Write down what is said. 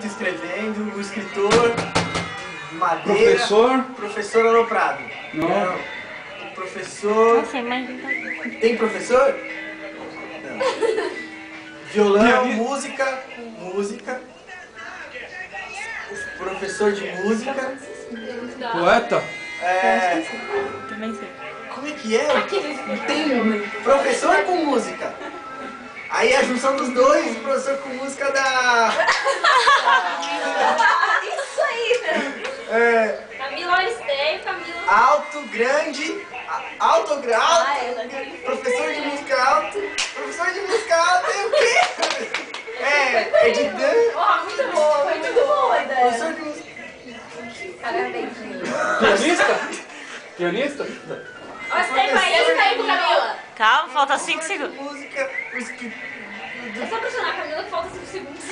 escrevendo, o escritor, madeira... Professor Aloprado. Não. O professor... Nossa, imagina. Tem professor? Não. Violão, música. Professor de música. Poeta? Também sei. Como é que é? Tem professor com música. Aí a junção dos dois, professor com música da... Isso aí, meu. Camila Esteio, Camila... Alto, grande... Professor de música alto. Professor de música alto é o quê? É de dança. Muito boa, foi muito boa a ideia. Professor de música... Parabéns, Camila. Pianista? Ó, esse tempo aí, Camila. Calma, falta 5 segundos. Música... É só pressionar a Camila que falta 5 segundos.